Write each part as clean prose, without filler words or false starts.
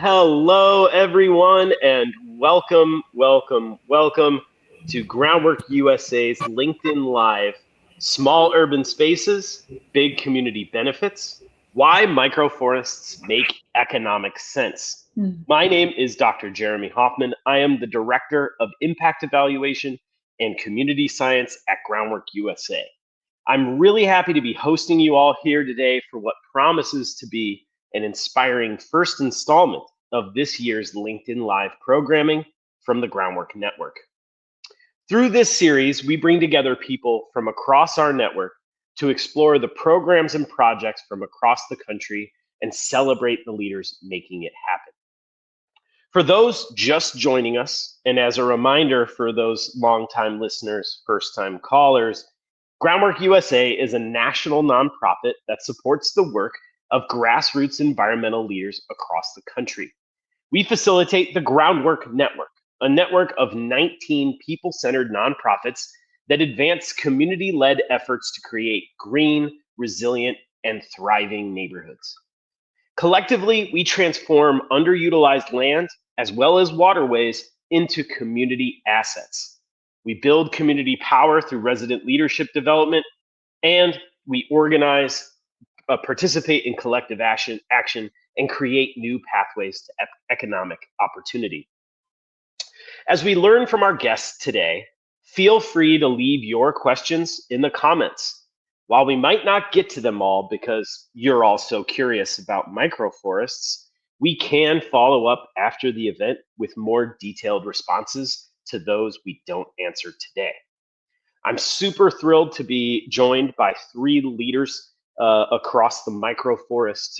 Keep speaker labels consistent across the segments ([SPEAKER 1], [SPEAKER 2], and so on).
[SPEAKER 1] Hello, everyone, and welcome to Groundwork USA's LinkedIn Live Small Urban Spaces, Big Community Benefits, Why Microforests Make Economic Sense. My name is Dr. Jeremy Hoffman. I am the Director of Impact Evaluation and Community Science at Groundwork USA. I'm really happy to be hosting you all here today for what promises to be an inspiring first installment of this year's LinkedIn Live programming from the Groundwork Network. Through this series, we bring together people from across our network to explore the programs and projects from across the country and celebrate the leaders making it happen. For those just joining us, and as a reminder for those longtime listeners, first-time callers, Groundwork USA is a national nonprofit that supports the work of grassroots environmental leaders across the country. We facilitate the Groundwork Network, a network of 19 people-centered nonprofits that advance community-led efforts to create green, resilient, and thriving neighborhoods. Collectively, we transform underutilized land as well as waterways into community assets. We build community power through resident leadership development, and we organize, participate in collective action, and create new pathways to economic opportunity. As we learn from our guests today, feel free to leave your questions in the comments. While we might not get to them all because you're all so curious about microforests, we can follow up after the event with more detailed responses to those we don't answer today. I'm super thrilled to be joined by three leaders across the microforest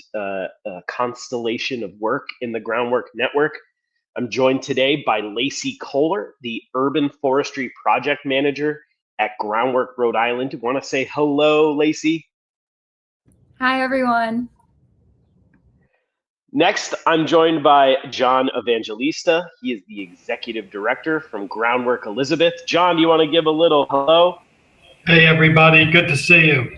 [SPEAKER 1] constellation of work in the Groundwork Network. I'm joined today by Lacey Kohler, the Urban Forestry Project Manager at Groundwork Rhode Island. Want to say hello, Lacey?
[SPEAKER 2] Hi, everyone.
[SPEAKER 1] Next, I'm joined by John Evangelista. He is the Executive Director from Groundwork Elizabeth. John, do you want to give a little hello?
[SPEAKER 3] Hey, everybody. Good to see you.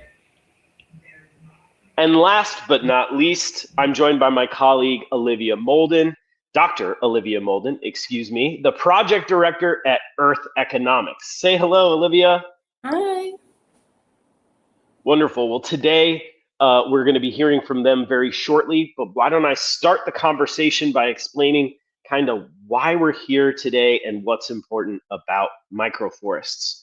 [SPEAKER 1] And last but not least, I'm joined by my colleague, Olivia Molden, Dr. Olivia Molden, excuse me, the Project Director at Earth Economics. Say hello, Olivia.
[SPEAKER 2] Hi.
[SPEAKER 1] Wonderful. Well, today we're going to be hearing from them very shortly, but why don't I start the conversation by explaining kind of why we're here today and what's important about microforests.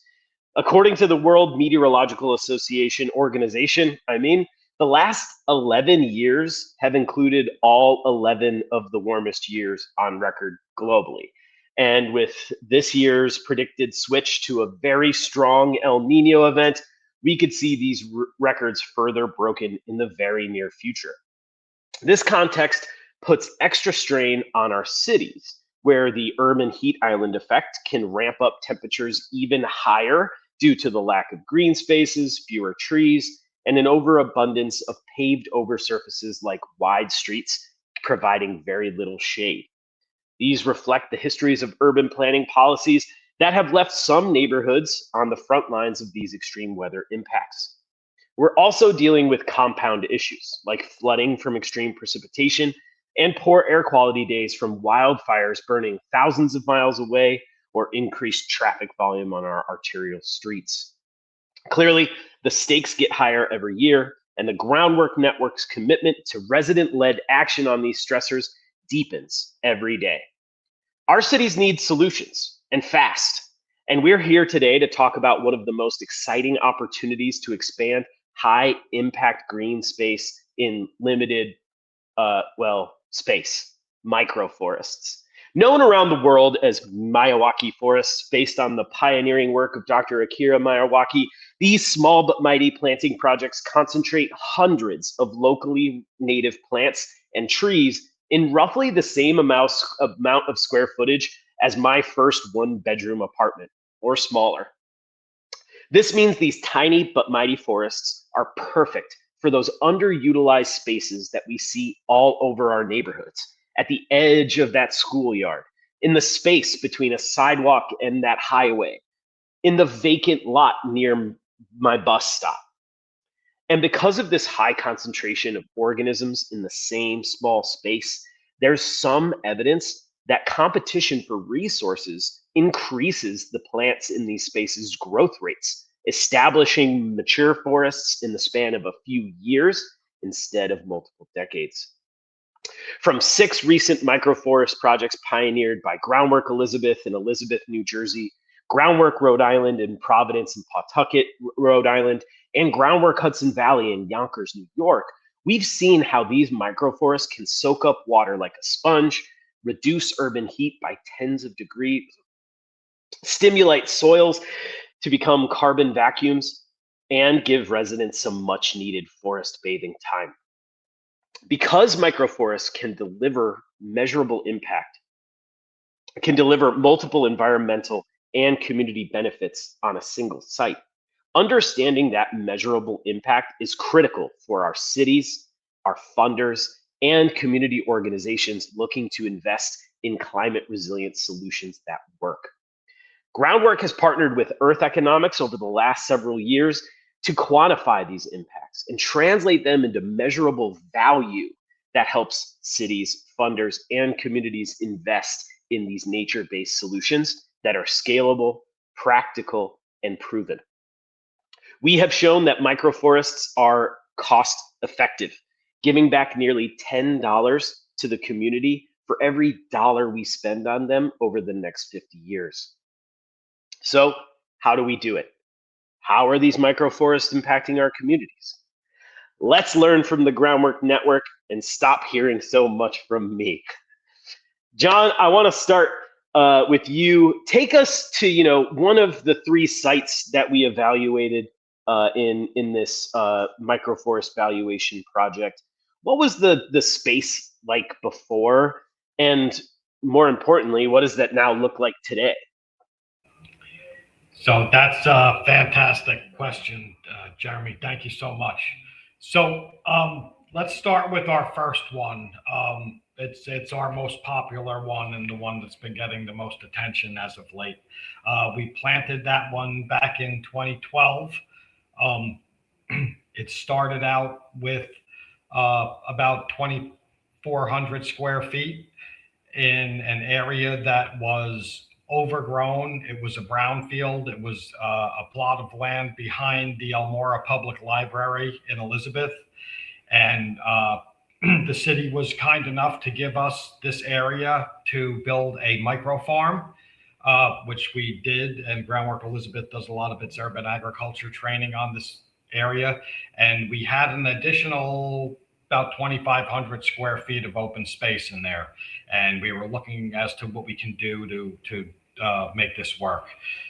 [SPEAKER 1] According to the World Meteorological Association organization, the last 11 years have included all 11 of the warmest years on record globally. And with this year's predicted switch to a very strong El Nino event, we could see these records further broken in the very near future. This context puts extra strain on our cities, where the urban heat island effect can ramp up temperatures even higher due to the lack of green spaces, fewer trees, and an overabundance of paved over surfaces like wide streets, providing very little shade. These reflect the histories of urban planning policies that have left some neighborhoods on the front lines of these extreme weather impacts. We're also dealing with compound issues like flooding from extreme precipitation and poor air quality days from wildfires burning thousands of miles away or increased traffic volume on our arterial streets. Clearly, the stakes get higher every year, and the Groundwork Network's commitment to resident-led action on these stressors deepens every day. Our cities need solutions, and fast. And we're here today to talk about one of the most exciting opportunities to expand high-impact green space in limited, space, microforests. Known around the world as Miyawaki forests, based on the pioneering work of Dr. Akira Miyawaki, these small but mighty planting projects concentrate hundreds of locally native plants and trees in roughly the same amount of square footage as my first one-bedroom apartment, or smaller. This means these tiny but mighty forests are perfect for those underutilized spaces that we see all over our neighborhoods, at the edge of that schoolyard, in the space between a sidewalk and that highway, in the vacant lot near my bus stop. And because of this high concentration of organisms in the same small space, there's some evidence that competition for resources increases the plants in these spaces' growth rates, establishing mature forests in the span of a few years instead of multiple decades. From 6 recent microforest projects pioneered by Groundwork Elizabeth in Elizabeth, New Jersey, Groundwork Rhode Island in Providence and Pawtucket, Rhode Island, and Groundwork Hudson Valley in Yonkers, New York, we've seen how these microforests can soak up water like a sponge, reduce urban heat by tens of degrees, stimulate soils to become carbon vacuums, and give residents some much needed forest bathing time. Because microforests can deliver measurable impact, can deliver multiple environmental and community benefits on a single site, understanding that measurable impact is critical for our cities, our funders, and community organizations looking to invest in climate resilient solutions that work. Groundwork has partnered with Earth Economics over the last several years to quantify these impacts and translate them into measurable value that helps cities, funders, and communities invest in these nature-based solutions that are scalable, practical, and proven. We have shown that microforests are cost effective, giving back nearly $10 to the community for every dollar we spend on them over the next 50 years. So how do we do it? How are these microforests impacting our communities? Let's learn from the Groundwork Network and stop hearing so much from me. John, I want to start with you. Take us to one of the 3 sites that we evaluated in this microforest valuation project. What was the space like before, and more importantly, what does that now look like today?
[SPEAKER 3] So that's a fantastic question, Jeremy. Thank you so much. So let's start with our first one. It's our most popular one and the one that's been getting the most attention as of late. We planted that one back in 2012. It started out with about 2,400 square feet in an area that was overgrown. It was a brownfield. It was a plot of land behind the Elmora Public Library in Elizabeth. And the city was kind enough to give us this area to build a micro farm, which we did. And Groundwork Elizabeth does a lot of its urban agriculture training on this area. And we had an additional about 2,500 square feet of open space in there. And we were looking as to what we can do to make this work.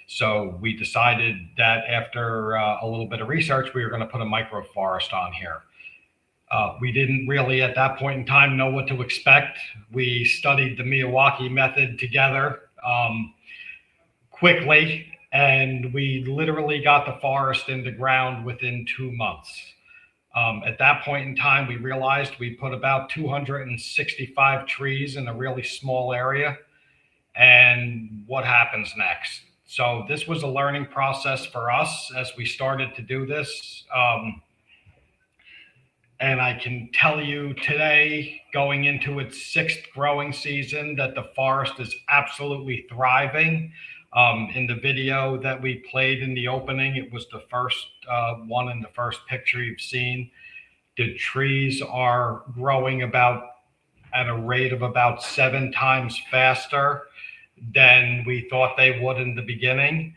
[SPEAKER 3] So we decided that after a little bit of research, we were going to put a microforest on here. We didn't really at that point in time know what to expect. We studied the Miyawaki method together quickly, and we literally got the forest in the ground within 2 months. At that point in time, we realized we put about 265 trees in a really small area. And what happens next? So this was a learning process for us as we started to do this. And I can tell you today, going into its 6th growing season, that the forest is absolutely thriving. In the video that we played in the opening, it was the first one in the first picture you've seen. The trees are growing at a rate of about 7 times faster than we thought they would in the beginning.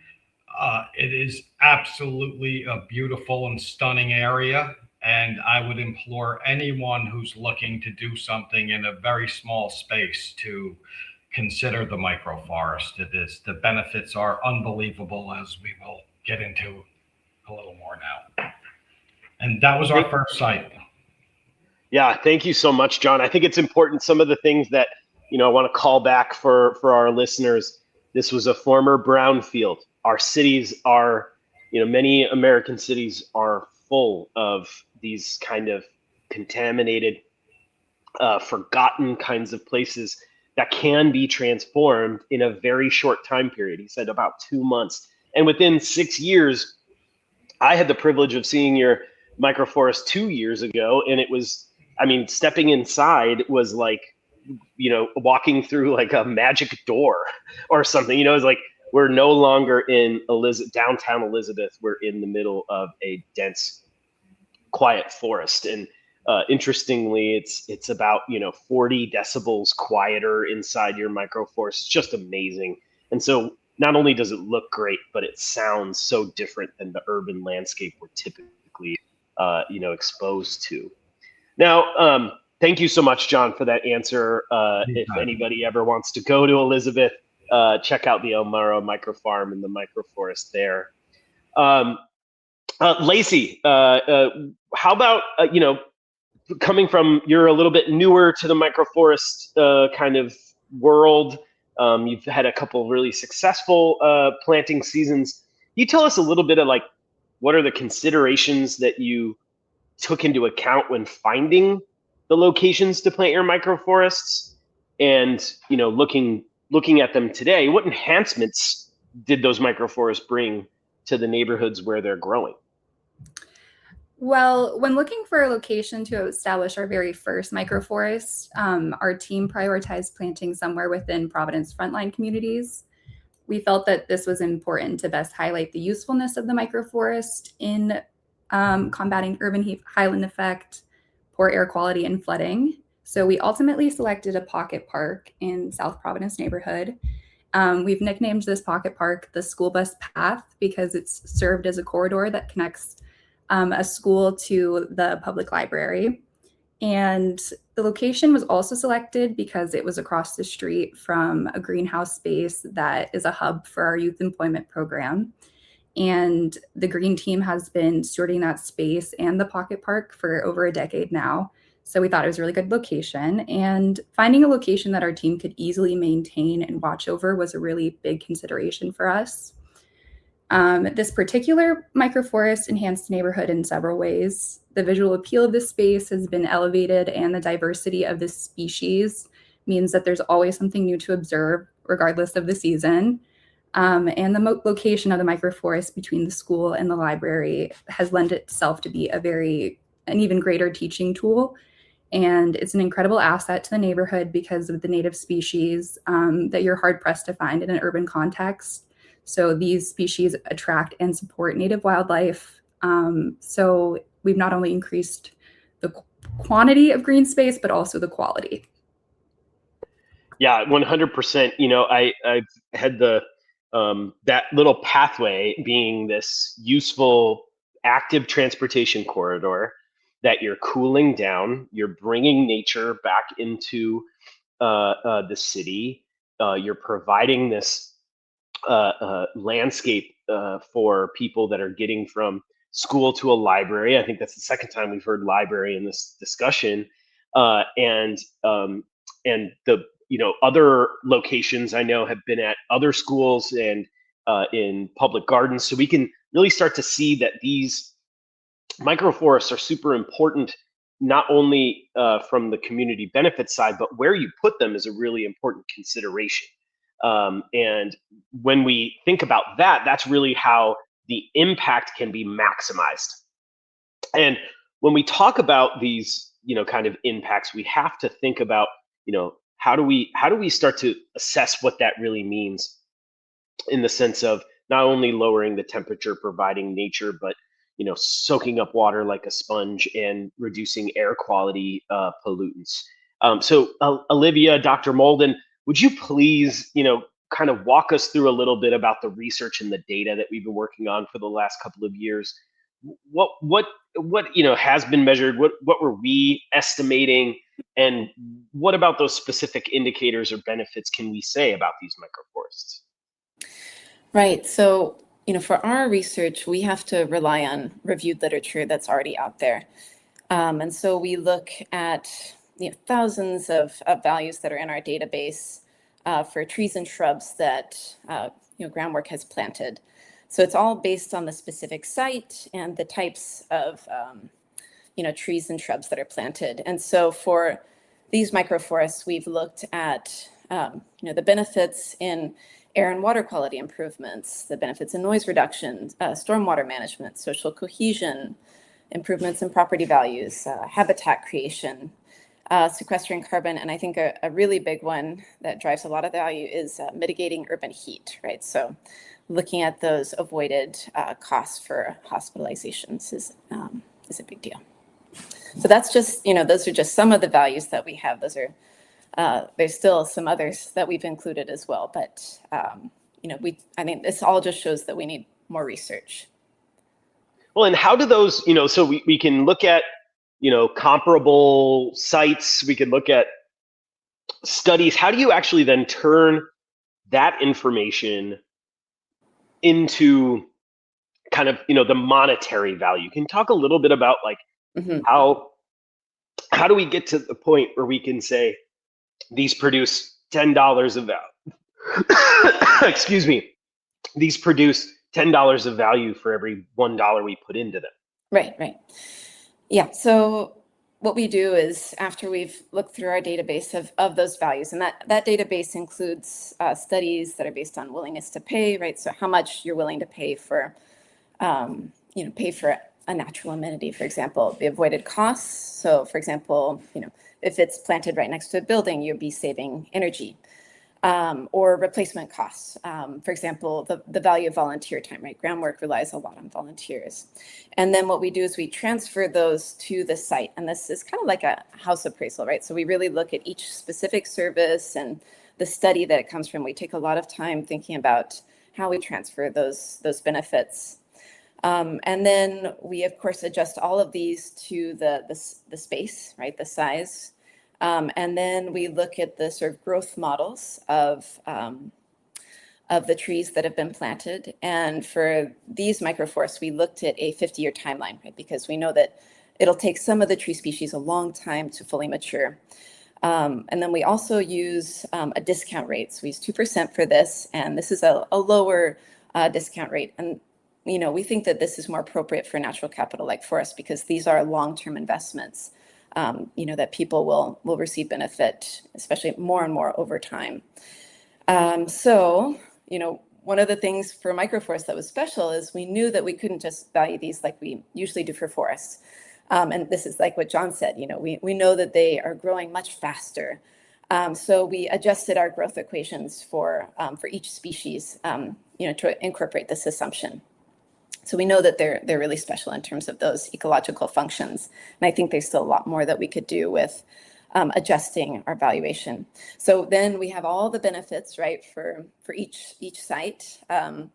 [SPEAKER 3] It is absolutely a beautiful and stunning area. And I would implore anyone who's looking to do something in a very small space to consider the microforest. The benefits are unbelievable, as we will get into a little more now. And that was our first site.
[SPEAKER 1] Yeah, thank you so much, John. I think it's important. Some of the things that I want to call back for our listeners. This was a former brownfield. Our cities are, many American cities are full of these kind of contaminated, forgotten kinds of places that can be transformed in a very short time period. He said about 2 months. And within 6 years, I had the privilege of seeing your microforest 2 years ago. And it was, stepping inside was like walking through like a magic door or something. It's like we're no longer in downtown Elizabeth. We're in the middle of a dense, quiet forest. And interestingly, it's about 40 decibels quieter inside your microforest. It's just amazing. And so not only does it look great, but it sounds so different than the urban landscape we're typically exposed to. Now, thank you so much, John, for that answer. If anybody ever wants to go to Elizabeth, check out the Elmira Microfarm and the microforest there. Lacey, how about, coming from, you're a little bit newer to the microforest kind of world. You've had a couple of really successful planting seasons. You tell us a little bit of like, what are the considerations that you took into account when finding the locations to plant your microforests, and looking at them today, what enhancements did those microforests bring to the neighborhoods where they're growing?
[SPEAKER 2] Well, when looking for a location to establish our very first microforest, our team prioritized planting somewhere within Providence frontline communities. We felt that this was important to best highlight the usefulness of the microforest in combating urban heat highland effect, poor air quality, and flooding. So we ultimately selected a pocket park in South Providence neighborhood. We've nicknamed this pocket park the school bus path because it's served as a corridor that connects a school to the public library. And the location was also selected because it was across the street from a greenhouse space that is a hub for our youth employment program. And the green team has been stewarding that space and the pocket park for over a decade now. So we thought it was a really good location. And finding a location that our team could easily maintain and watch over was a really big consideration for us. This particular microforest enhanced the neighborhood in several ways. The visual appeal of this space has been elevated, and the diversity of this species means that there's always something new to observe, regardless of the season. And the location of the microforest between the school and the library has lent itself to be an even greater teaching tool. And it's an incredible asset to the neighborhood because of the native species that you're hard pressed to find in an urban context. So these species attract and support native wildlife. So we've not only increased the quantity of green space, but also the quality.
[SPEAKER 1] Yeah, 100%. I've had that little pathway being this useful active transportation corridor that you're cooling down, you're bringing nature back into the city, you're providing this landscape for people that are getting from school to a library. I think that's the second time we've heard library in this discussion, and the other locations I know have been at other schools and in public gardens. So we can really start to see that these microforests are super important, not only from the community benefit side, but where you put them is a really important consideration. And when we think about that, that's really how the impact can be maximized. And when we talk about these, kind of impacts, we have to think about, how do we start to assess what that really means in the sense of not only lowering the temperature, providing nature, but soaking up water like a sponge and reducing air quality pollutants. So Olivia, Dr. Molden, would you please, kind of walk us through a little bit about the research and the data that we've been working on for the last couple of years? What has been measured? What were we estimating? And what about those specific indicators or benefits can we say about these microforests?
[SPEAKER 4] Right. So, for our research, we have to rely on reviewed literature that's already out there. And so we look at thousands of values that are in our database for trees and shrubs that Groundwork has planted. So it's all based on the specific site and the types of trees and shrubs that are planted. And so for these microforests, we've looked at the benefits in air and water quality improvements, the benefits in noise reduction, stormwater management, social cohesion, improvements in property values, habitat creation, sequestering carbon. And I think a really big one that drives a lot of value is mitigating urban heat, right? So looking at those avoided costs for hospitalizations is a big deal. So that's just, those are just some of the values that we have. Those are, there's still some others that we've included as well. But, I think this all just shows that we need more research.
[SPEAKER 1] Well, and how do those, so we can look at, comparable sites, we can look at studies. How do you actually then turn that information into kind of, the monetary value? Can you talk a little bit about like how do we get to the point where we can say these produce $10 of value? Excuse me. These produce $10 of value for every $1 we put into them.
[SPEAKER 4] Right. Yeah. So what we do is after we've looked through our database of those values, and that database includes studies that are based on willingness to pay, right? So how much you're willing to pay for, pay for a natural amenity, for example, the avoided costs. So for example, if it's planted right next to a building, you'll be saving energy. Or replacement costs. For example, the value of volunteer time, right? Groundwork relies a lot on volunteers. And then what we do is we transfer those to the site. And this is kind of like a house appraisal, right? So we really look at each specific service and the study that it comes from. We take a lot of time thinking about how we transfer those benefits. And then we, of course, adjust all of these to the space, right? The size. And then we look at the sort of growth models of the trees that have been planted. And for these microforests, we looked at a 50-year timeline, right? Because we know that it'll take some of the tree species a long time to fully mature. And then we also use a discount rate. So we use 2% for this, and this is a lower discount rate. And we think that this is more appropriate for natural capital like forests because these are long-term investments. That people will receive benefit, especially more and more over time. So, one of the things for microforests that was special is we knew that we couldn't just value these like we usually do for forests. And this is like what John said, we know that they are growing much faster. So we adjusted our growth equations for each species, to incorporate this assumption. So we know that they're really special in terms of those ecological functions. And I think there's still a lot more that we could do with adjusting our valuation. So then we have all the benefits, right, for each site. And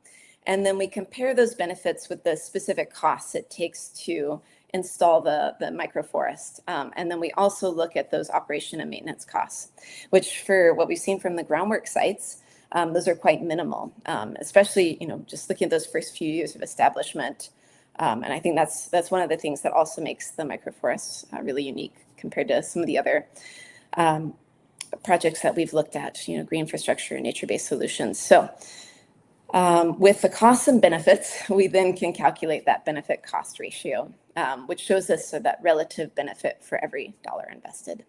[SPEAKER 4] then we compare those benefits with the specific costs it takes to install the microforest. And then we also look at those operation and maintenance costs, which for what we've seen from the groundwork sites, those are quite minimal, especially, just looking at those first few years of establishment. And I think that's one of the things that also makes the microforests really unique compared to some of the other projects that we've looked at, green infrastructure and nature-based solutions. So with the costs and benefits, we then can calculate that benefit cost ratio, which shows us that relative benefit for every dollar invested.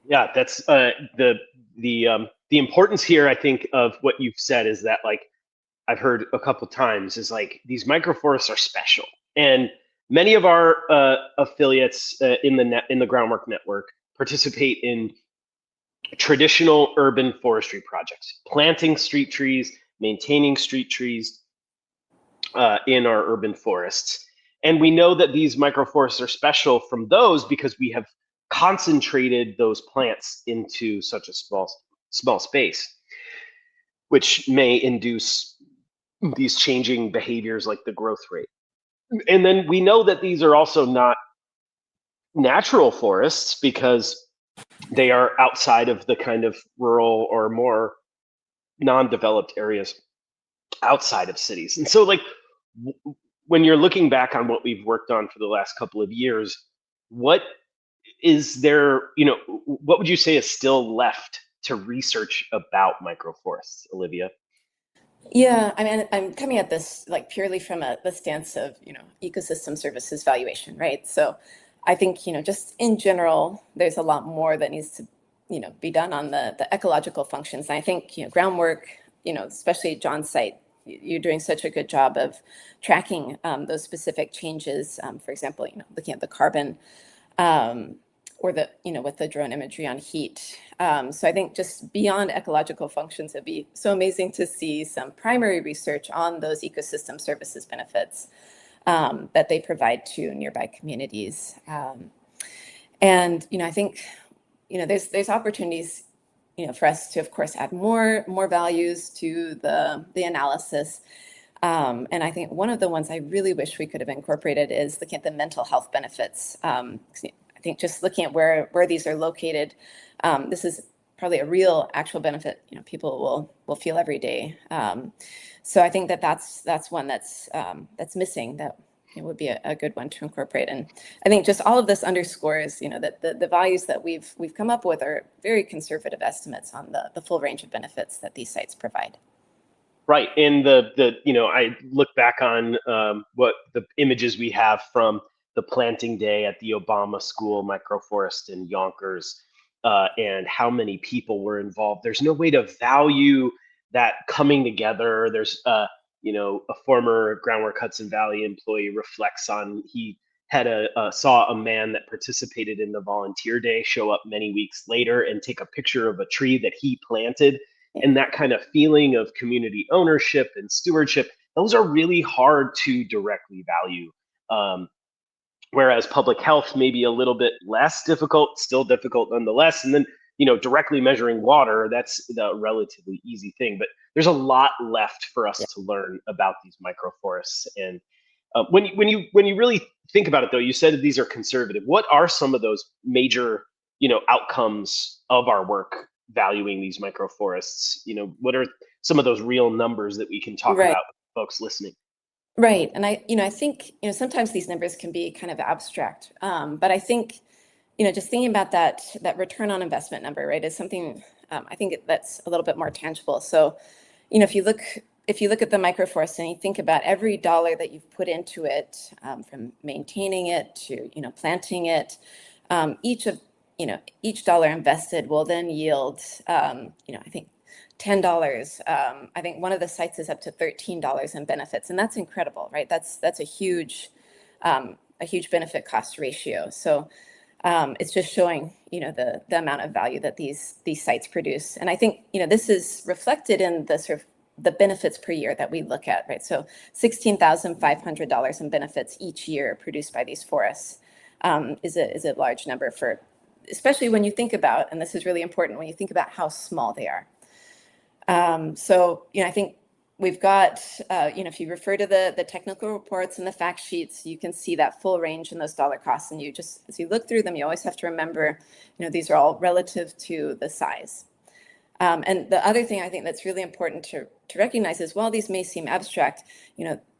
[SPEAKER 1] Yeah, that's the importance here, I think, of what you've said is that, like, I've heard a couple times is like these microforests are special, and many of our affiliates in the Groundwork Network participate in traditional urban forestry projects, planting street trees, maintaining street trees in our urban forests, and we know that these microforests are special from those because we have concentrated those plants into such a small space, which may induce these changing behaviors like the growth rate. And then we know that these are also not natural forests because they are outside of the kind of rural or more non-developed areas outside of cities. And so, like, when you're looking back on what we've worked on for the last couple of years, what is there, what would you say is still left to research about microforests, Olivia?
[SPEAKER 4] Yeah, I mean, I'm coming at this like purely from the stance of, ecosystem services valuation, right? So I think, just in general, there's a lot more that needs to, be done on the ecological functions. And I think, groundwork, especially John's site, you're doing such a good job of tracking those specific changes. For example, looking at the carbon or with the drone imagery on heat. So I think just beyond ecological functions, it'd be so amazing to see some primary research on those ecosystem services benefits that they provide to nearby communities. And I think there's opportunities for us to, of course, add more values to the analysis. And I think one of the ones I really wish we could have incorporated is looking at the mental health benefits. I think just looking at where these are located, this is probably a real actual benefit people will feel every day. So I think that's one that's missing, that it would be a good one to incorporate. And I think just all of this underscores that the values that we've come up with are very conservative estimates on the full range of benefits that these sites provide.
[SPEAKER 1] Right, and I look back on what the images we have from the planting day at the Obama School Microforest in Yonkers, and how many people were involved. There's no way to value that coming together. There's a former Groundwork Hudson Valley employee reflects on, he had saw a man that participated in the volunteer day show up many weeks later and take a picture of a tree that he planted. And that kind of feeling of community ownership and stewardship, those are really hard to directly value. Whereas public health may be a little bit less difficult, still difficult nonetheless. And then, directly measuring water, that's the relatively easy thing. But there's a lot left for us to learn about these microforests. And when you really think about it, though, you said that these are conservative. What are some of those major, outcomes of our work valuing these microforests? What are some of those real numbers that we can talk about with folks listening?
[SPEAKER 4] Right. And I think, sometimes these numbers can be kind of abstract. But I think, just thinking about that return on investment number, right, is something I think that's a little bit more tangible. So, if you look at the microforest and you think about every dollar that you've put into it, from maintaining it to, planting it, each dollar invested will then yield, I think $10. I think one of the sites is up to $13 in benefits, and that's incredible, right? That's a huge benefit cost ratio. So it's just showing the amount of value that these sites produce. And I think this is reflected in the sort of the benefits per year that we look at, right? So $16,500 in benefits each year produced by these forests is a large number, for especially when you think about, and this is really important, when you think about how small they are. So, I think we've got, if you refer to the technical reports and the fact sheets, you can see that full range in those dollar costs. And as you look through them, you always have to remember, these are all relative to the size. And the other thing I think that's really important to recognize is, while these may seem abstract,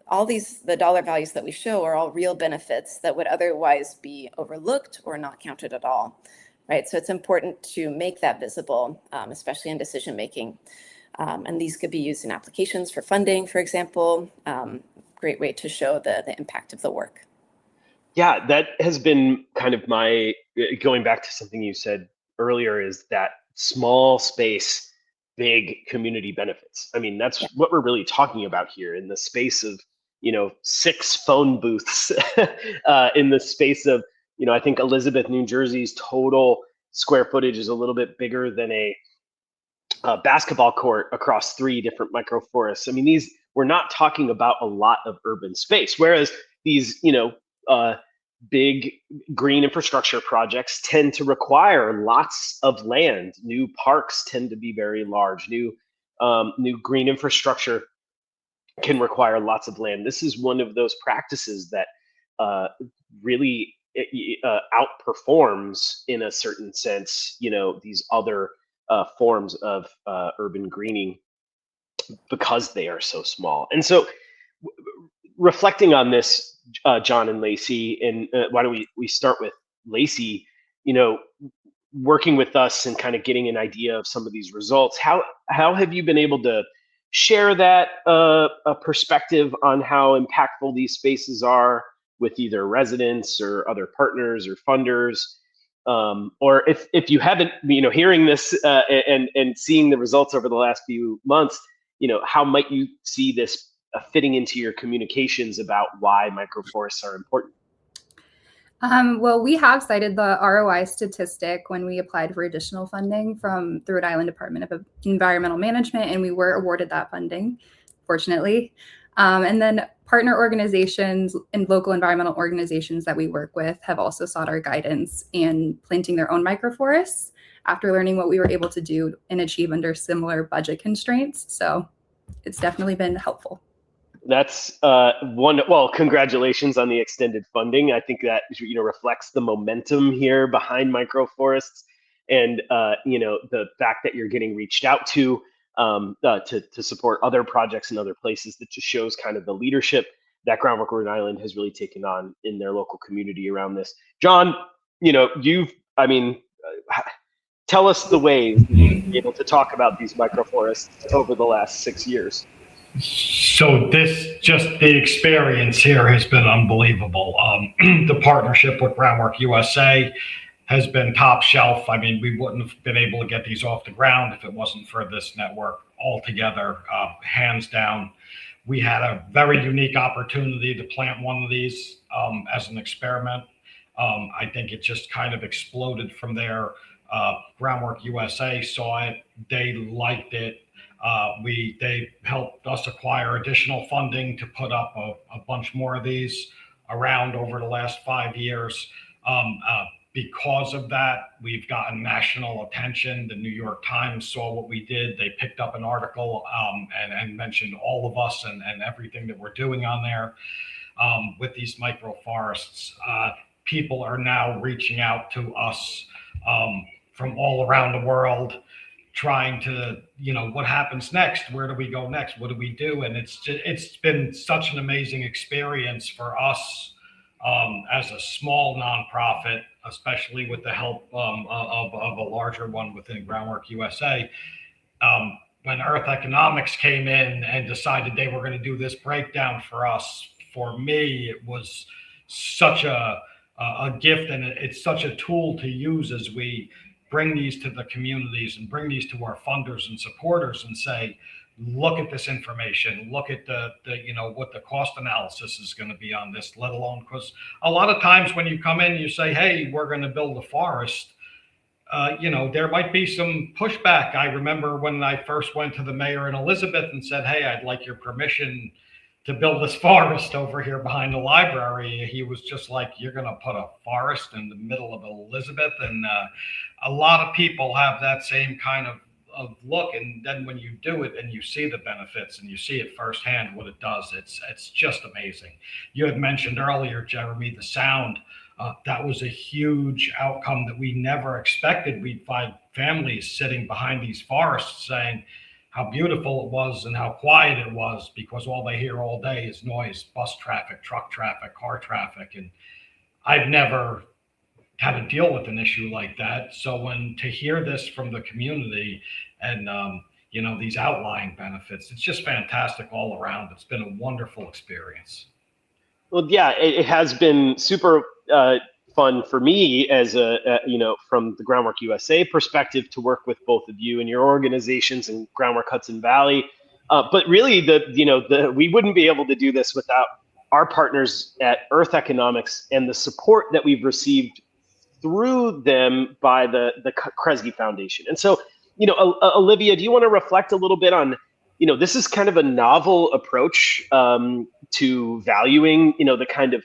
[SPEAKER 4] all the dollar values that we show are all real benefits that would otherwise be overlooked or not counted at all, right? So it's important to make that visible, especially in decision making. And these could be used in applications for funding, for example. Great way to show the impact of the work.
[SPEAKER 1] Yeah, that has been kind of my, going back to something you said earlier, is that small space, big community benefits. I mean, that's what we're really talking about here, in the space of, 6 phone booths, in the space of, I think Elizabeth, New Jersey's total square footage is a little bit bigger than a basketball court across 3 different microforests. I mean, we're not talking about a lot of urban space, whereas these, big green infrastructure projects tend to require lots of land. New parks tend to be very large. New green infrastructure can require lots of land. This is one of those practices that really outperforms, in a certain sense, these other forms of urban greening, because they are so small. And so, reflecting on this, John and Lacey, and why don't we start with Lacey? Working with us and kind of getting an idea of some of these results. How have you been able to share that perspective on how impactful these spaces are with either residents or other partners or funders? Or if you haven't, hearing this and seeing the results over the last few months, how might you see this fitting into your communications about why microforests are important?
[SPEAKER 2] Well, we have cited the ROI statistic when we applied for additional funding from the Rhode Island Department of Environmental Management, and we were awarded that funding, fortunately. And then partner organizations and local environmental organizations that we work with have also sought our guidance in planting their own microforests after learning what we were able to do and achieve under similar budget constraints. So it's definitely been helpful.
[SPEAKER 1] That's one. Well, congratulations on the extended funding. I think that reflects the momentum here behind microforests, and the fact that you're getting reached out to support other projects in other places. That just shows kind of the leadership that Groundwork Rhode Island has really taken on in their local community around this. John, tell us the ways you've been able to talk about these microforests over the last 6 years.
[SPEAKER 3] So the experience here has been unbelievable. The partnership with Groundwork USA has been top shelf. I mean, we wouldn't have been able to get these off the ground if it wasn't for this network altogether, hands down. We had a very unique opportunity to plant one of these as an experiment. I think it just kind of exploded from there. Groundwork USA saw it, they liked it. They helped us acquire additional funding to put up a bunch more of these around over the last 5 years. Because of that, we've gotten national attention. The New York Times saw what we did. They picked up an article and mentioned all of us and everything that we're doing on there with these microforests. People are now reaching out to us from all around the world, trying to, what happens next? Where do we go next? What do we do? And it's been such an amazing experience for us as a small nonprofit, especially with the help of a larger one within Groundwork USA. When Earth Economics came in and decided they were going to do this breakdown for us, for me, it was such a gift, and it's such a tool to use as we bring these to the communities and bring these to our funders and supporters and say, look at this information, look at the what the cost analysis is going to be on this, let alone, because a lot of times when you come in, you say, hey, we're going to build a forest, there might be some pushback. I remember when I first went to the mayor in Elizabeth and said, hey, I'd like your permission to build this forest over here behind the library. He was just like, you're going to put a forest in the middle of Elizabeth? And a lot of people have that same kind of look. And then when you do it and you see the benefits and you see it firsthand, what it does, it's just amazing. You had mentioned earlier, Jeremy, the sound. That was a huge outcome that we never expected. We'd find families sitting behind these forests saying how beautiful it was and how quiet it was, because all they hear all day is noise, bus traffic, truck traffic, car traffic. And I've never had to deal with an issue like that. So to hear this from the community and, these outlying benefits, it's just fantastic all around. It's been a wonderful experience.
[SPEAKER 1] Well, yeah, it has been super fun for me as from the Groundwork USA perspective to work with both of you and your organizations and Groundwork Hudson Valley. But really, we wouldn't be able to do this without our partners at Earth Economics and the support that we've received through them by the Kresge Foundation. And so, Olivia, do you want to reflect a little bit on, this is kind of a novel approach to valuing, the kind of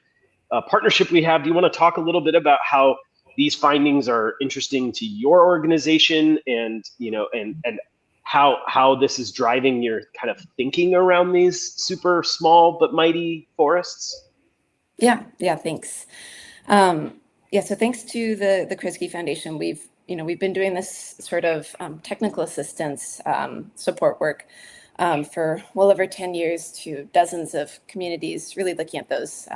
[SPEAKER 1] partnership we have. Do you want to talk a little bit about how these findings are interesting to your organization and, and how this is driving your kind of thinking around these super small but mighty forests?
[SPEAKER 4] Yeah, thanks. So thanks to the Kresge Foundation, we've been doing this sort of technical assistance support work for well over 10 years to dozens of communities, really looking at those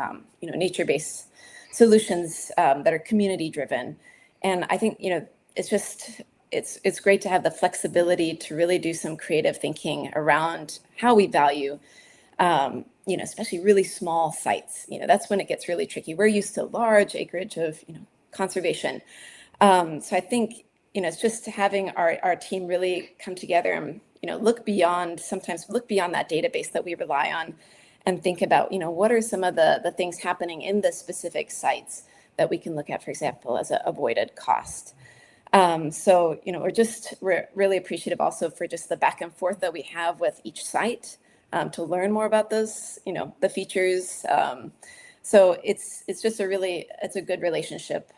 [SPEAKER 4] nature-based solutions that are community-driven. And I think it's great to have the flexibility to really do some creative thinking around how we value especially really small sites. That's when it gets really tricky. We're used to large acreage of, conservation. So I think, it's just having our team really come together and, sometimes look beyond that database that we rely on and think about, what are some of the things happening in the specific sites that we can look at, for example, as an avoided cost. So, we're just really appreciative also for just the back and forth that we have with each site to learn more about those, the features. So it's just it's a good relationship.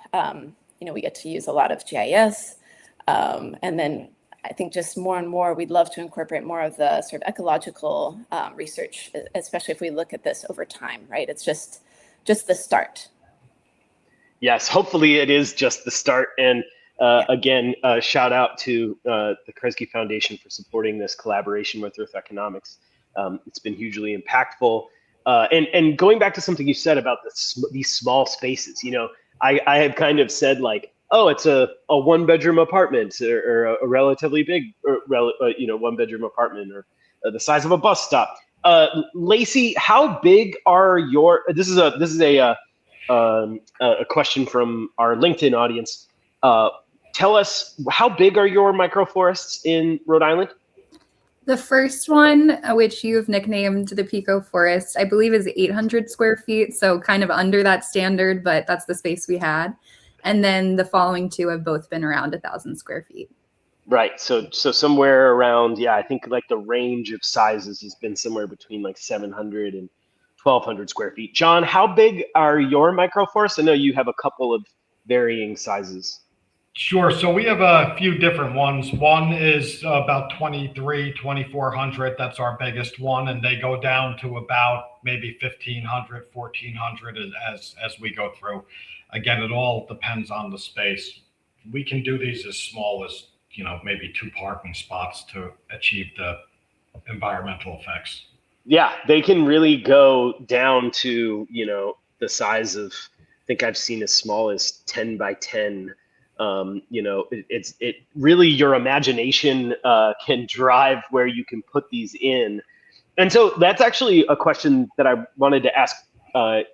[SPEAKER 4] We get to use a lot of GIS. And then I think just more and more, we'd love to incorporate more of the sort of ecological research, especially if we look at this over time, right? It's just the start.
[SPEAKER 1] Yes, hopefully it is just the start. And again, shout out to the Kresge Foundation for supporting this collaboration with Earth Economics. It's been hugely impactful. And going back to something you said about these small spaces, I have kind of said like, oh, it's a 1-bedroom apartment or a relatively big, one bedroom apartment or the size of a bus stop. Lacey, how big are this is a question from our LinkedIn audience. Tell us, how big are your microforests in Rhode Island?
[SPEAKER 2] The first one, which you've nicknamed the Pico Forest, I believe is 800 square feet. So kind of under that standard, but that's the space we had. And then the following two have both been around 1,000 square feet.
[SPEAKER 1] Right. So somewhere around, I think like the range of sizes has been somewhere between like 700 and 1,200 square feet. John, how big are your microforests? I know you have a couple of varying sizes.
[SPEAKER 3] Sure. So we have a few different ones. One is about 2,400. That's our biggest one. And they go down to about maybe 1,500, 1,400 as we go through. Again, it all depends on the space. We can do these as small as, maybe 2 parking spots to achieve the environmental effects.
[SPEAKER 1] Yeah, they can really go down to, the size of, I think I've seen as small as 10 by 10. It really, your imagination can drive where you can put these in. And so that's actually a question that I wanted to ask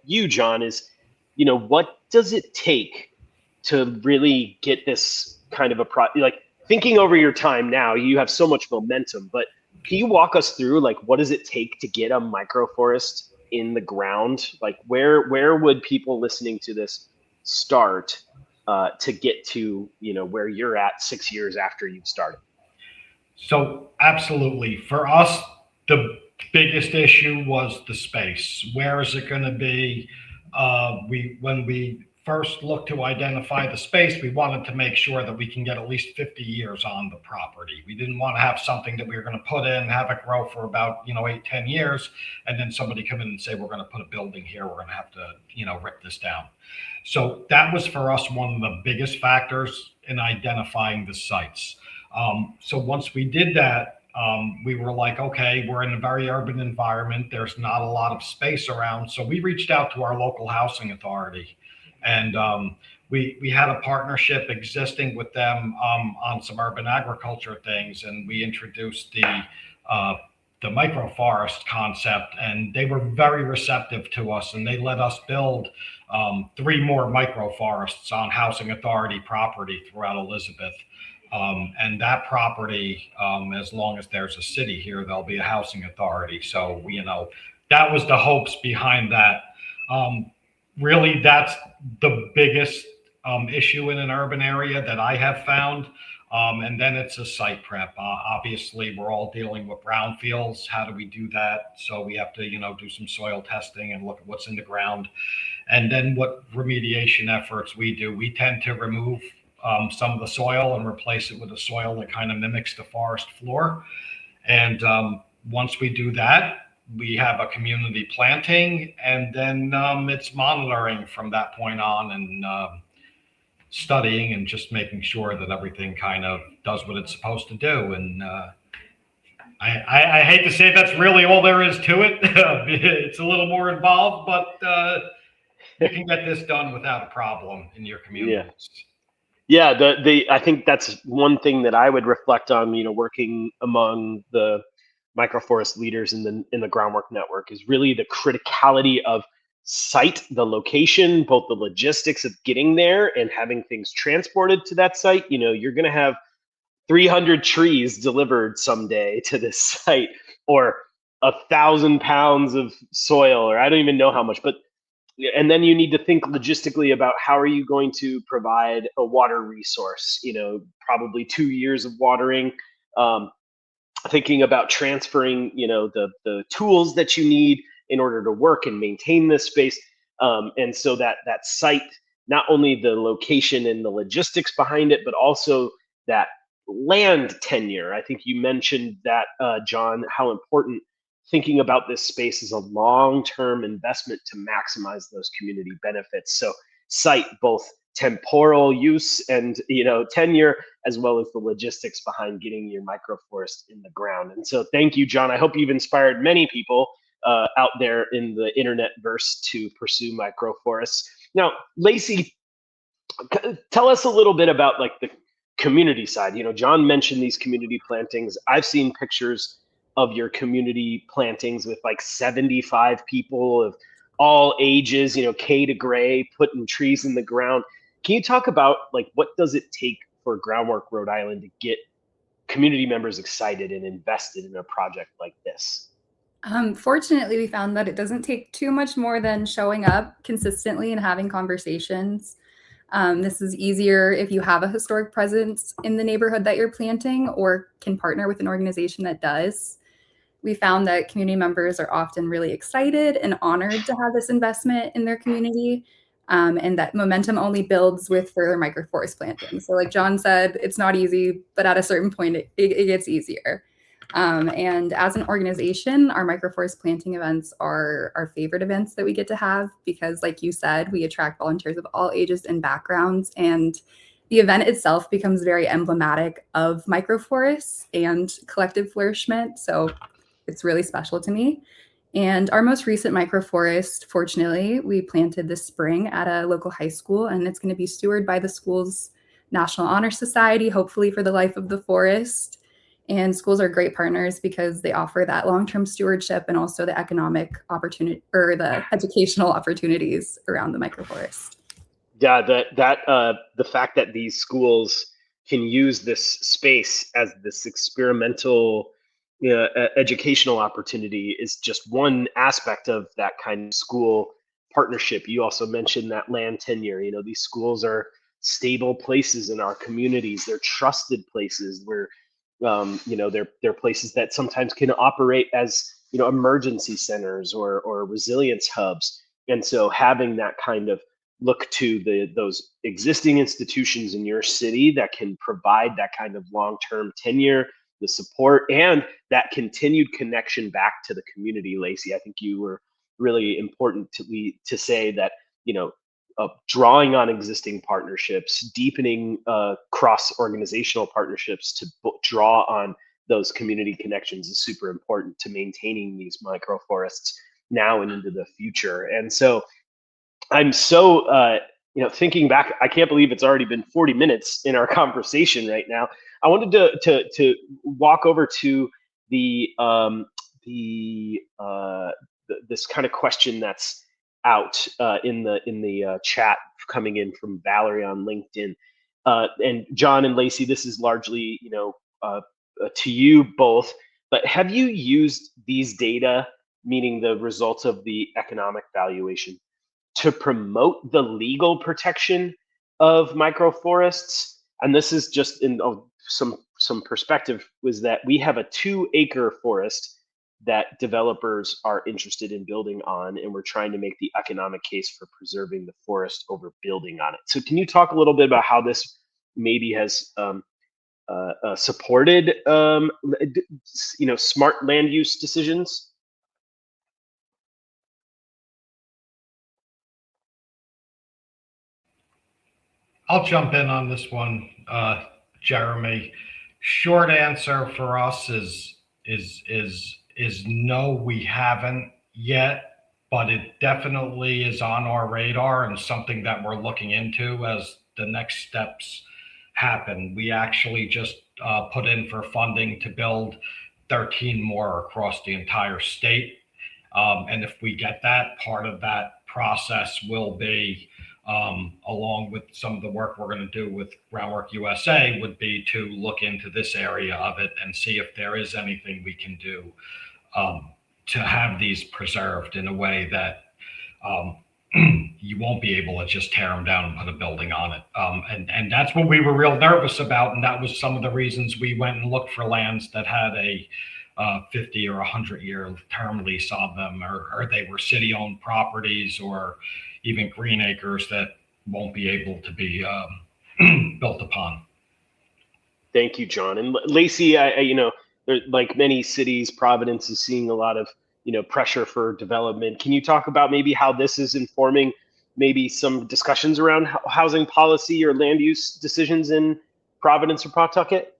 [SPEAKER 1] you, John, is, what does it take to really get this kind of like thinking over your time now, you have so much momentum, but can you walk us through like, what does it take to get a microforest in the ground? Like where would people listening to this start to get to, where you're at 6 years after you've started?
[SPEAKER 3] So absolutely. For us, the biggest issue was the space. Where is it going to be? When we first looked to identify the space, we wanted to make sure that we can get at least 50 years on the property. We didn't want to have something that we were going to put in, have it grow for about 8-10 years, and then somebody come in and say, we're going to put a building here, we're going to have to rip this down. So that was for us one of the biggest factors in identifying the sites. So once we did that, we were like, okay, we're in a very urban environment. There's not a lot of space around. So we reached out to our local housing authority, and we had a partnership existing with them on some urban agriculture things. And we introduced the microforest concept, and they were very receptive to us, and they let us build 3 more microforests on housing authority property throughout Elizabeth. And that property, as long as there's a city here, there'll be a housing authority. So, that was the hopes behind that. Really, that's the biggest issue in an urban area that I have found. And then it's a site prep. Obviously, we're all dealing with brownfields. How do we do that? So we have to, do some soil testing and look at what's in the ground. And then what remediation efforts we do. We tend to remove some of the soil and replace it with a soil that kind of mimics the forest floor. And once we do that, we have a community planting, and then it's monitoring from that point on, and studying and just making sure that everything kind of does what it's supposed to do. And I hate to say that's really all there is to it. It's a little more involved, but you can get this done without a problem in your communities.
[SPEAKER 1] Yeah, I think that's one thing that I would reflect on, working among the microforest leaders in the Groundwork Network, is really the criticality of site, the location, both the logistics of getting there and having things transported to that site. You're going to have 300 trees delivered someday to this site, or 1,000 pounds of soil, or I don't even know how much, but and then you need to think logistically about how are you going to provide a water resource, probably 2 years of watering, thinking about transferring, the tools that you need in order to work and maintain this space. And so that site, not only the location and the logistics behind it, but also that land tenure. I think you mentioned that, John, how important thinking about this space is a long-term investment to maximize those community benefits. So site both temporal use and tenure, as well as the logistics behind getting your microforest in the ground. And so thank you, John. I hope you've inspired many people out there in the internet verse to pursue microforests. Now, Lacey, tell us a little bit about like the community side. John mentioned these community plantings. I've seen pictures of your community plantings with like 75 people of all ages, K to gray, putting trees in the ground. Can you talk about like what does it take for Groundwork Rhode Island to get community members excited and invested in a project like this?
[SPEAKER 2] Fortunately, we found that it doesn't take too much more than showing up consistently and having conversations. This is easier if you have a historic presence in the neighborhood that you're planting or can partner with an organization that does. We found that community members are often really excited and honored to have this investment in their community, and that momentum only builds with further microforest planting. So like John said, it's not easy, but at a certain point, it gets easier. And as an organization, our microforest planting events are our favorite events that we get to have because, like you said, we attract volunteers of all ages and backgrounds, and the event itself becomes very emblematic of microforests and collective flourishment. So it's really special to me. And our most recent microforest, fortunately, we planted this spring at a local high school, and it's going to be stewarded by the school's National Honor Society, hopefully for the life of the forest. And schools are great partners because they offer that long-term stewardship and also the economic opportunity or the educational opportunities around the microforest.
[SPEAKER 1] Yeah, the fact that these schools can use this space as this experimental educational opportunity is just one aspect of that kind of school partnership. You also mentioned that land tenure. These schools are stable places in our communities. They're trusted places where, they're places that sometimes can operate as, emergency centers or resilience hubs. And so having that kind of look to those existing institutions in your city that can provide that kind of long-term tenure, the support, and that continued connection back to the community. Lacey, I think you were really important to say that, drawing on existing partnerships, deepening cross-organizational partnerships to draw on those community connections is super important to maintaining these microforests now and into the future. And so I'm so, thinking back, I can't believe it's already been 40 minutes in our conversation right now. I wanted to walk over to this kind of question that's out in the chat coming in from Valerie on LinkedIn. And John and Lacey, this is largely to you both. But have you used these data, meaning the results of the economic valuation, to promote the legal protection of microforests? And this is just in some perspective, was that we have a 2-acre forest that developers are interested in building on, and we're trying to make the economic case for preserving the forest over building on it. So can you talk a little bit about how this maybe has supported smart land use decisions?
[SPEAKER 3] I'll jump in on this one, Jeremy. Short answer for us is no, we haven't yet, but it definitely is on our radar and something that we're looking into as the next steps happen. We actually just put in for funding to build 13 more across the entire state. And if we get that, part of that process will be, along with some of the work we're going to do with Groundwork USA, would be to look into this area of it and see if there is anything we can do to have these preserved in a way that you won't be able to just tear them down and put a building on it. And that's what we were real nervous about. And that was some of the reasons we went and looked for lands that had a 50 or 100-year term lease on them, or they were city-owned properties, or even green acres that won't be able to be built upon.
[SPEAKER 1] Thank you, John. And Lacey, like many cities, Providence is seeing a lot of, pressure for development. Can you talk about maybe how this is informing maybe some discussions around housing policy or land use decisions in Providence or Pawtucket?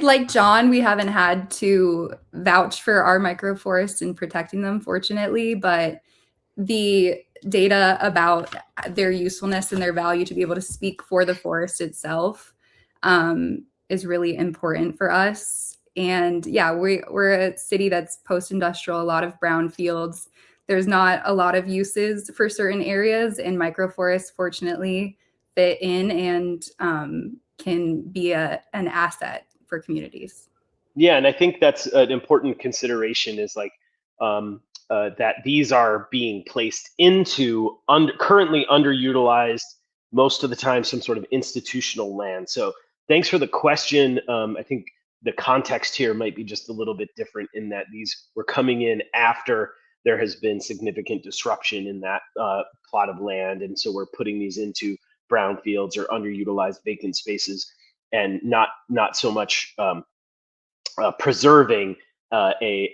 [SPEAKER 2] Like John, we haven't had to vouch for our microforests and protecting them, fortunately, but the data about their usefulness and their value to be able to speak for the forest itself is really important for us. And yeah, we're a city that's post-industrial, a lot of brownfields. There's not a lot of uses for certain areas, and microforests fortunately fit in and can be an asset for communities.
[SPEAKER 1] Yeah, and I think that's an important consideration is like that these are being placed into currently underutilized, most of the time, some sort of institutional land. So thanks for the question. I think the context here might be just a little bit different in that these were coming in after there has been significant disruption in that plot of land. And so we're putting these into brownfields or underutilized vacant spaces, and not so much preserving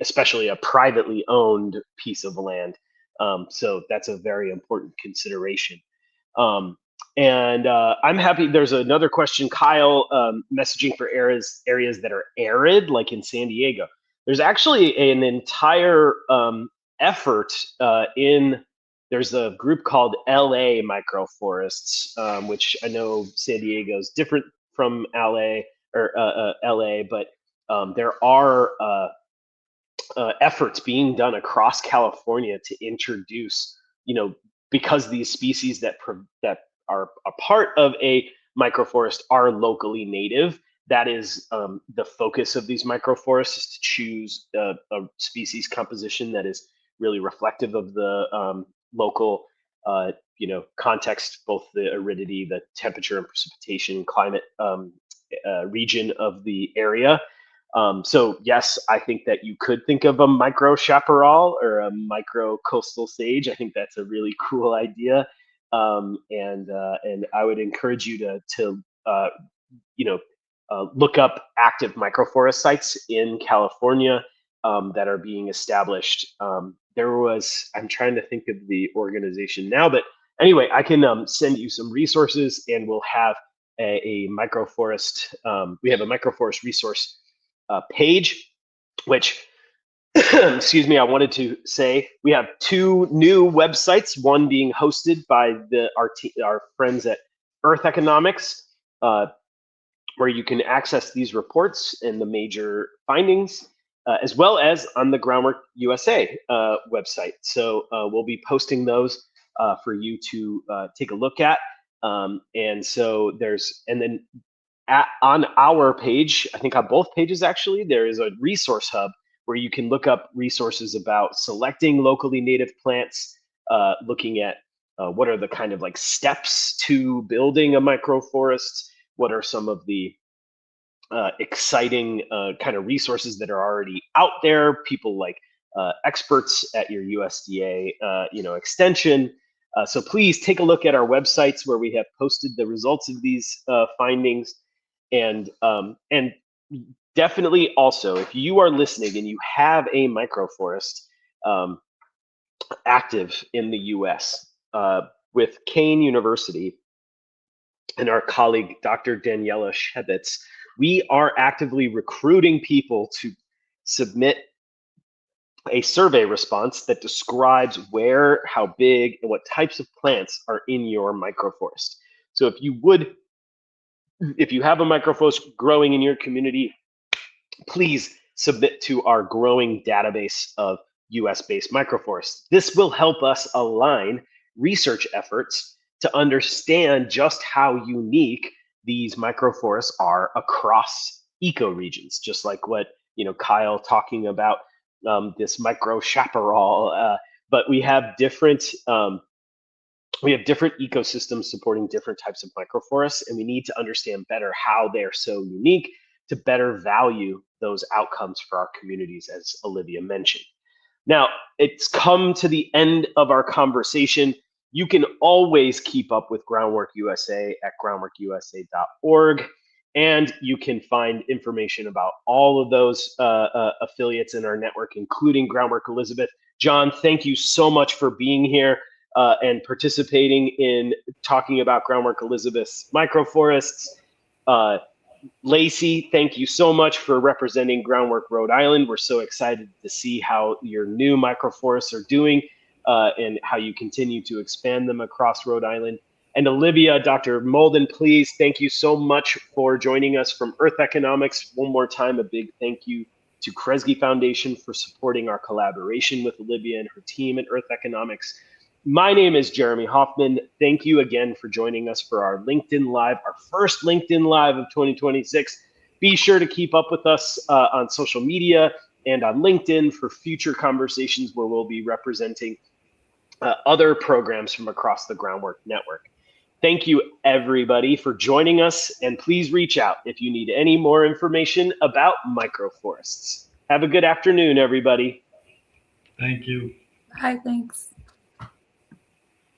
[SPEAKER 1] especially a privately owned piece of land. So that's a very important consideration. And I'm happy. There's another question, Kyle, messaging for areas that are arid, like in San Diego. There's actually an entire effort there's a group called LA Microforests, which I know San Diego is different from LA, but there are efforts being done across California to introduce, because these species that are a part of a microforest are locally native. That is the focus of these microforests, is to choose a species composition that is really reflective of the local, context, both the aridity, the temperature and precipitation, climate region of the area. So yes, I think that you could think of a micro chaparral or a micro coastal sage. I think that's a really cool idea, and I would encourage you to look up active microforest sites in California that are being established. I'm trying to think of the organization now, but anyway, I can send you some resources, and we'll have a microforest. We have a microforest resource page, which, excuse me, I wanted to say we have 2 new websites, one being hosted by our friends at Earth Economics, where you can access these reports and the major findings, as well as on the Groundwork USA website. So we'll be posting those for you to take a look at. And then on our page, I think on both pages actually, there is a resource hub where you can look up resources about selecting locally native plants, looking at what are the kind of like steps to building a microforest, what are some of the exciting kind of resources that are already out there, people like experts at your USDA extension. So please take a look at our websites where we have posted the results of these findings. And definitely also, if you are listening and you have a microforest active in the US, with Kane University and our colleague, Dr. Daniela Shebitz, we are actively recruiting people to submit a survey response that describes where, how big, and what types of plants are in your microforest. So if you have a microforest growing in your community, please submit to our growing database of US-based microforests. This will help us align research efforts to understand just how unique these microforests are across ecoregions, just like what Kyle talking about this micro chaparral, but we have different ecosystems supporting different types of microforests, and we need to understand better how they're so unique to better value those outcomes for our communities, as Olivia mentioned. Now, it's come to the end of our conversation. You can always keep up with Groundwork USA at groundworkusa.org, and you can find information about all of those affiliates in our network, including Groundwork Elizabeth. John, thank you so much for being here and participating in talking about Groundwork Elizabeth's microforests. Lacey, thank you so much for representing Groundwork Rhode Island. We're so excited to see how your new microforests are doing and how you continue to expand them across Rhode Island. And Olivia, Dr. Molden, please, thank you so much for joining us from Earth Economics. One more time, a big thank you to Kresge Foundation for supporting our collaboration with Olivia and her team at Earth Economics. My name is Jeremy Hoffman. Thank you again for joining us for our LinkedIn Live, our first LinkedIn Live of 2026. Be sure to keep up with us on social media and on LinkedIn for future conversations where we'll be representing other programs from across the Groundwork Network. Thank you, everybody, for joining us, and please reach out if you need any more information about microforests. Have a good afternoon, everybody.
[SPEAKER 3] Thank you.
[SPEAKER 2] Hi, thanks.